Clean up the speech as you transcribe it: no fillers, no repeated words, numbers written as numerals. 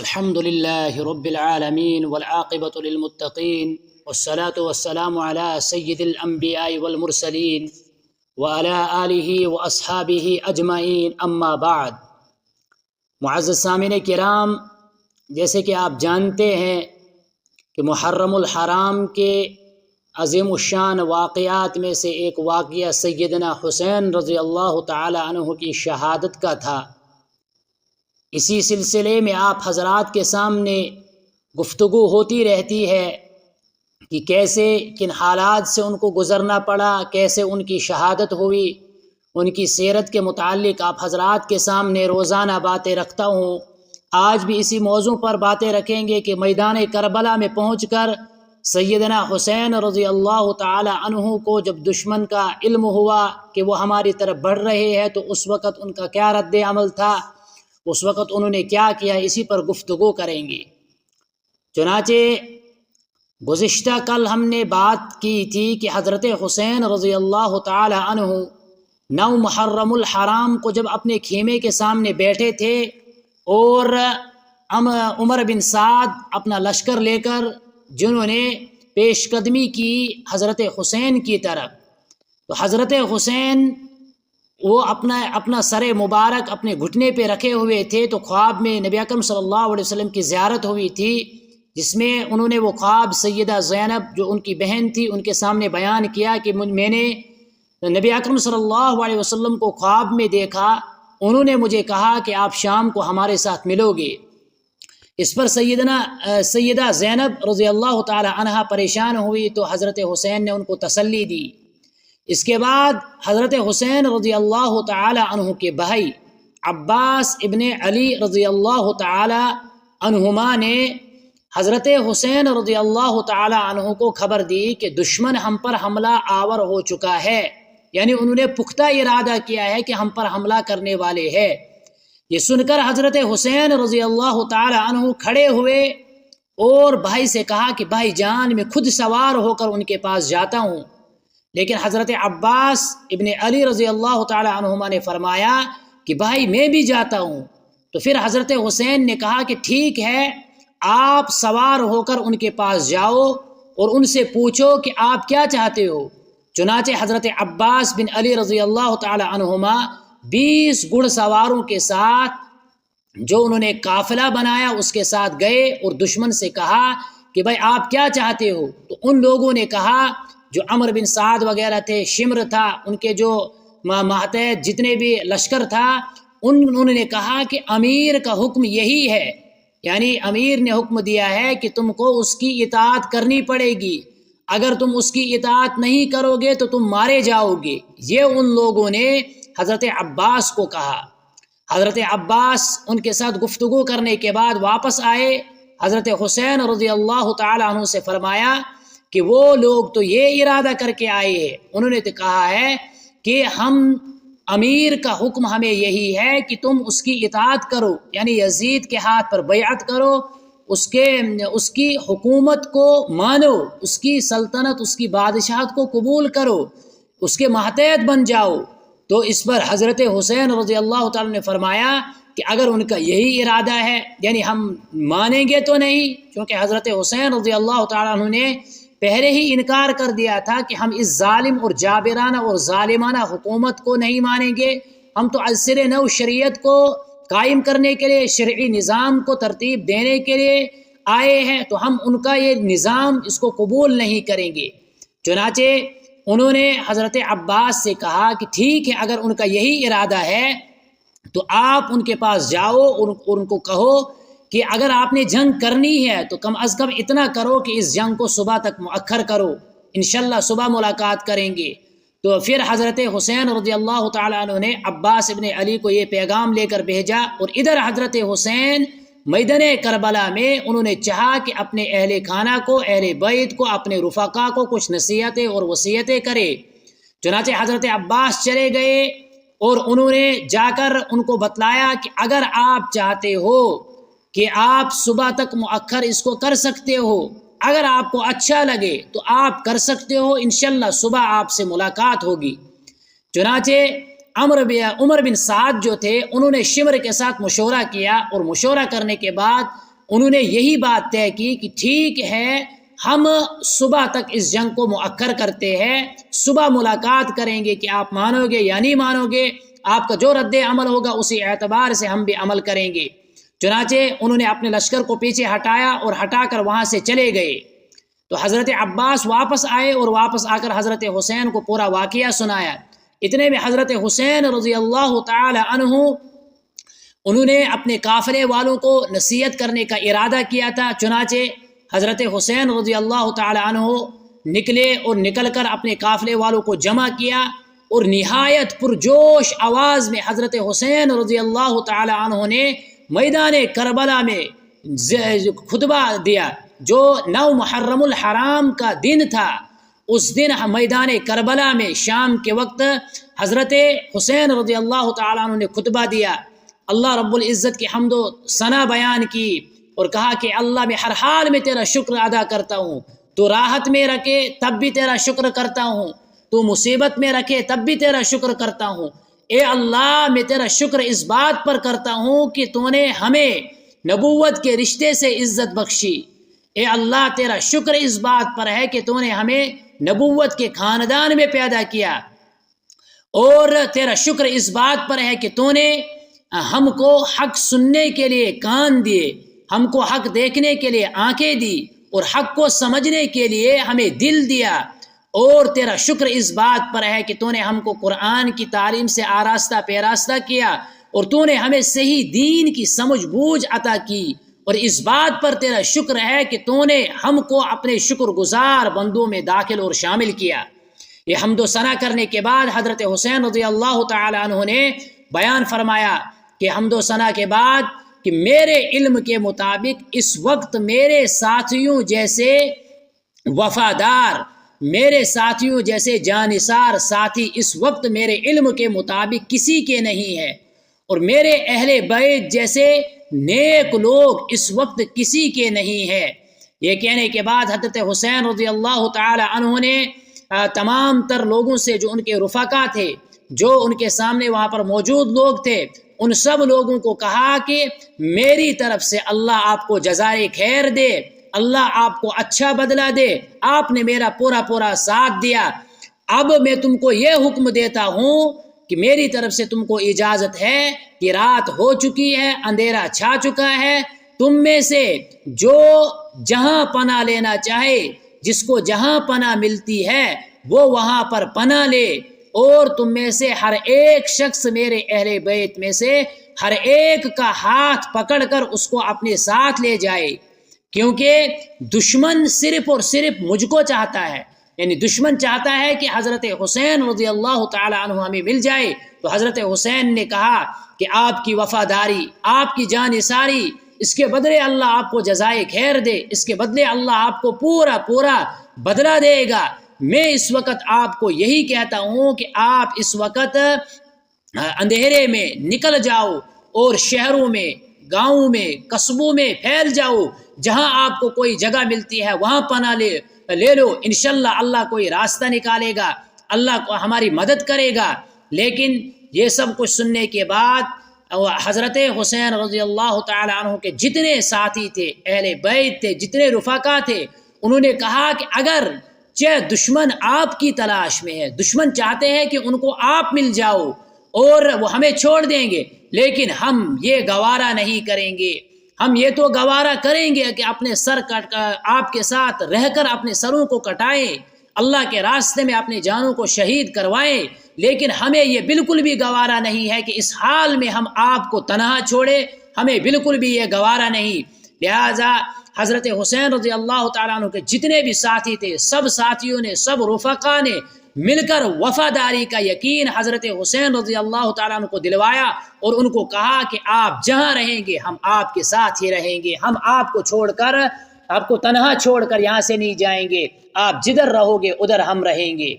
الحمد لله رب العالمين والعاقبة للمتقين والصلاة والسلام على سيد الأنبياء والمرسلين وعلى آله وأصحابه أجمعين اما بعد۔ معزز سامعین کرام، جیسے کہ آپ جانتے ہیں کہ محرم الحرام کے عظیم الشان واقعات میں سے ایک واقعہ سیدنا حسین رضی اللہ تعالی عنہ کی شہادت کا تھا۔ اسی سلسلے میں آپ حضرات کے سامنے گفتگو ہوتی رہتی ہے کہ کیسے کن حالات سے ان کو گزرنا پڑا، کیسے ان کی شہادت ہوئی، ان کی سیرت کے متعلق آپ حضرات کے سامنے روزانہ باتیں رکھتا ہوں۔ آج بھی اسی موضوع پر باتیں رکھیں گے کہ میدان کربلا میں پہنچ کر سیدنا حسین رضی اللہ تعالی عنہ کو جب دشمن کا علم ہوا کہ وہ ہماری طرف بڑھ رہے ہیں تو اس وقت ان کا کیا رد عمل تھا، اس وقت انہوں نے کیا کیا، اسی پر گفتگو کریں گے۔ چنانچہ گزشتہ کل ہم نے بات کی تھی کہ حضرت حسین رضی اللہ تعالی عنہ 9 محرم الحرام کو جب اپنے خیمے کے سامنے بیٹھے تھے اور عمر بن سعد اپنا لشکر لے کر جنہوں نے پیش قدمی کی حضرت حسین کی طرف، تو حضرت حسین وہ اپنا سر مبارک اپنے گھٹنے پہ رکھے ہوئے تھے، تو خواب میں نبی اکرم صلی اللہ علیہ وسلم کی زیارت ہوئی تھی، جس میں انہوں نے وہ خواب سیدہ زینب جو ان کی بہن تھی ان کے سامنے بیان کیا کہ میں نے نبی اکرم صلی اللہ علیہ وسلم کو خواب میں دیکھا، انہوں نے مجھے کہا کہ آپ شام کو ہمارے ساتھ ملو گے۔ اس پر سیدہ زینب رضی اللہ تعالی عنہا پریشان ہوئی، تو حضرت حسین نے ان کو تسلی دی۔ اس کے بعد حضرت حسین رضی اللہ تعالی عنہ کے بھائی عباس ابن علی رضی اللہ تعالی عنہما نے حضرت حسین رضی اللہ تعالی عنہ کو خبر دی کہ دشمن ہم پر حملہ آور ہو چکا ہے، یعنی انہوں نے پختہ ارادہ کیا ہے کہ ہم پر حملہ کرنے والے ہیں۔ یہ سن کر حضرت حسین رضی اللہ تعالی عنہ کھڑے ہوئے اور بھائی سے کہا کہ بھائی جان، میں خود سوار ہو کر ان کے پاس جاتا ہوں، لیکن حضرت عباس ابن علی رضی اللہ تعالی عنہما نے فرمایا کہ بھائی میں بھی جاتا ہوں۔ تو پھر حضرت حسین نے کہا کہ ٹھیک ہے، آپ سوار ہو کر ان کے پاس جاؤ اور ان سے پوچھو کہ آپ کیا چاہتے ہو۔ چنانچہ حضرت عباس بن علی رضی اللہ تعالی عنہما 20 گھڑ سواروں کے ساتھ جو انہوں نے قافلہ بنایا اس کے ساتھ گئے اور دشمن سے کہا کہ بھائی آپ کیا چاہتے ہو۔ تو ان لوگوں نے کہا، جو عمر بن سعد وغیرہ تھے، شمر تھا، ان کے جو ماتحت جتنے بھی لشکر تھا، انہوں نے کہا کہ امیر کا حکم یہی ہے، یعنی امیر نے حکم دیا ہے کہ تم کو اس کی اطاعت کرنی پڑے گی، اگر تم اس کی اطاعت نہیں کرو گے تو تم مارے جاؤ گے۔ یہ ان لوگوں نے حضرت عباس کو کہا۔ حضرت عباس ان کے ساتھ گفتگو کرنے کے بعد واپس آئے، حضرت حسین رضی اللہ تعالی عنہ سے فرمایا کہ وہ لوگ تو یہ ارادہ کر کے آئے ہیں، انہوں نے تو کہا ہے کہ ہم امیر کا حکم ہمیں یہی ہے کہ تم اس کی اطاعت کرو، یعنی یزید کے ہاتھ پر بیعت کرو، اس کی حکومت کو مانو، اس کی سلطنت، اس کی بادشاہت کو قبول کرو، اس کے ماتحت بن جاؤ۔ تو اس پر حضرت حسین رضی اللہ تعالی نے فرمایا کہ اگر ان کا یہی ارادہ ہے، یعنی ہم مانیں گے تو نہیں، کیونکہ حضرت حسین رضی اللہ تعالی عنہ نے پہلے ہی انکار کر دیا تھا کہ ہم اس ظالم اور جابرانہ اور ظالمانہ حکومت کو نہیں مانیں گے، ہم تو از سر نو شریعت کو قائم کرنے کے لیے، شرعی نظام کو ترتیب دینے کے لیے آئے ہیں، تو ہم ان کا یہ نظام اس کو قبول نہیں کریں گے۔ چنانچہ انہوں نے حضرت عباس سے کہا کہ ٹھیک ہے، اگر ان کا یہی ارادہ ہے تو آپ ان کے پاس جاؤ اور ان کو کہو کہ اگر آپ نے جنگ کرنی ہے تو کم از کم اتنا کرو کہ اس جنگ کو صبح تک مؤخر کرو، انشاءاللہ صبح ملاقات کریں گے۔ تو پھر حضرت حسین رضی اللہ تعالی عنہ نے عباس ابن علی کو یہ پیغام لے کر بھیجا، اور ادھر حضرت حسین میدان کربلا میں انہوں نے چاہا کہ اپنے اہل خانہ کو، اہل بیت کو، اپنے رفقا کو کچھ نصیحتیں اور وصیتیں کرے۔ چنانچہ حضرت عباس چلے گئے اور انہوں نے جا کر ان کو بتلایا کہ اگر آپ چاہتے ہو کہ آپ صبح تک مؤخر اس کو کر سکتے ہو، اگر آپ کو اچھا لگے تو آپ کر سکتے ہو، انشاءاللہ صبح آپ سے ملاقات ہوگی۔ چنانچہ عمر بن سعد جو تھے انہوں نے شمر کے ساتھ مشورہ کیا، اور مشورہ کرنے کے بعد انہوں نے یہی بات طے کی کہ ٹھیک ہے ہم صبح تک اس جنگ کو مؤخر کرتے ہیں، صبح ملاقات کریں گے کہ آپ مانو گے یا نہیں مانو گے، آپ کا جو رد عمل ہوگا اسی اعتبار سے ہم بھی عمل کریں گے۔ چنانچہ انہوں نے اپنے لشکر کو پیچھے ہٹایا اور ہٹا کر وہاں سے چلے گئے۔ تو حضرت عباس واپس آئے اور واپس آ کر حضرت حسین کو پورا واقعہ سنایا۔ اتنے میں حضرت حسین رضی اللہ تعالی عنہ انہوں نے اپنے قافلے والوں کو نصیحت کرنے کا ارادہ کیا تھا، چنانچہ حضرت حسین رضی اللہ تعالی عنہ نکلے اور نکل کر اپنے قافلے والوں کو جمع کیا اور نہایت پرجوش آواز میں حضرت حسین رضی اللہ تعالی عنہ نے میدان کربلا میں خطبہ دیا۔ جو 9 محرم الحرام کا دن تھا، اس دن میدان کربلا میں شام کے وقت حضرت حسین رضی اللہ تعالیٰ عنہ نے خطبہ دیا، اللہ رب العزت کی حمد و ثنا بیان کی اور کہا کہ اللہ میں ہر حال میں تیرا شکر ادا کرتا ہوں، تو راحت میں رکھے تب بھی تیرا شکر کرتا ہوں، تو مصیبت میں رکھے تب بھی تیرا شکر کرتا ہوں۔ اے اللہ میں تیرا شکر اس بات پر کرتا ہوں کہ تو نے ہمیں نبوت کے رشتے سے عزت بخشی، اے اللہ تیرا شکر اس بات پر ہے کہ تو نے ہمیں نبوت کے خاندان میں پیدا کیا، اور تیرا شکر اس بات پر ہے کہ تو نے ہم کو حق سننے کے لیے کان دیے، ہم کو حق دیکھنے کے لیے آنکھیں دی، اور حق کو سمجھنے کے لیے ہمیں دل دیا، اور تیرا شکر اس بات پر ہے کہ تو نے ہم کو قرآن کی تعلیم سے آراستہ پیراستہ کیا، اور تو نے ہمیں صحیح دین کی سمجھ بوجھ عطا کی، اور اس بات پر تیرا شکر ہے کہ تو نے ہم کو اپنے شکر گزار بندوں میں داخل اور شامل کیا۔ یہ حمد و ثنا کرنے کے بعد حضرت حسین رضی اللہ تعالی عنہ نے بیان فرمایا کہ حمد و ثنا کے بعد کہ میرے علم کے مطابق اس وقت میرے ساتھیوں جیسے وفادار، میرے ساتھیوں جیسے جانثار ساتھی اس وقت میرے علم کے مطابق کسی کے نہیں ہے، اور میرے اہل بیت جیسے نیک لوگ اس وقت کسی کے نہیں ہے۔ یہ کہنے کے بعد حضرت حسین رضی اللہ تعالی عنہ نے تمام تر لوگوں سے جو ان کے رفقا تھے، جو ان کے سامنے وہاں پر موجود لوگ تھے، ان سب لوگوں کو کہا کہ میری طرف سے اللہ آپ کو جزائے خیر دے، اللہ آپ کو اچھا بدلہ دے، آپ نے میرا پورا ساتھ دیا۔ اب میں تم کو یہ حکم دیتا ہوں کہ میری طرف سے تم کو اجازت ہے کہ رات ہو چکی ہے، اندھیرا چھا چکا ہے، تم میں سے جو جہاں پناہ لینا چاہے، جس کو جہاں پناہ ملتی ہے وہ وہاں پر پناہ لے، اور تم میں سے ہر ایک شخص میرے اہل بیت میں سے ہر ایک کا ہاتھ پکڑ کر اس کو اپنے ساتھ لے جائے، کیونکہ دشمن صرف اور صرف مجھ کو چاہتا ہے، یعنی دشمن چاہتا ہے کہ حضرت حسین رضی اللہ تعالی عنہ ہمیں مل جائے۔ تو حضرت حسین نے کہا کہ آپ کی وفاداری، آپ کی جانثاری، اس کے بدلے اللہ آپ کو جزائے خیر دے، اس کے بدلے اللہ آپ کو پورا بدلہ دے گا۔ میں اس وقت آپ کو یہی کہتا ہوں کہ آپ اس وقت اندھیرے میں نکل جاؤ اور شہروں میں، گاؤں میں، قصبوں میں پھیل جاؤ، جہاں آپ کو کوئی جگہ ملتی ہے وہاں پناہ لے لو، انشاءاللہ اللہ کوئی راستہ نکالے گا، اللہ کو ہماری مدد کرے گا۔ لیکن یہ سب کچھ سننے کے بعد حضرت حسین رضی اللہ تعالی عنہ کے جتنے ساتھی تھے، اہل بیت تھے، جتنے رفقا تھے، انہوں نے کہا کہ اگر دشمن آپ کی تلاش میں ہے، دشمن چاہتے ہیں کہ ان کو آپ مل جاؤ اور وہ ہمیں چھوڑ دیں گے، لیکن ہم یہ گوارا نہیں کریں گے، ہم یہ تو گوارا کریں گے کہ اپنے سر آپ کے ساتھ رہ کر اپنے سروں کو کٹائیں، اللہ کے راستے میں اپنے جانوں کو شہید کروائیں، لیکن ہمیں یہ بالکل بھی گوارا نہیں ہے کہ اس حال میں ہم آپ کو تنہا چھوڑے، ہمیں بالکل بھی یہ گوارا نہیں۔ لہٰذا حضرت حسین رضی اللہ تعالیٰ عنہ کے جتنے بھی ساتھی تھے، سب ساتھیوں نے، سب رفقا نے مل کر وفاداری کا یقین حضرت حسین رضی اللہ تعالیٰ عنہ کو دلوایا، اور ان کو کہا کہ آپ جہاں رہیں گے ہم آپ کے ساتھ ہی رہیں گے، ہم آپ کو چھوڑ کر، آپ کو تنہا چھوڑ کر یہاں سے نہیں جائیں گے، آپ جدھر رہو گے ادھر ہم رہیں گے۔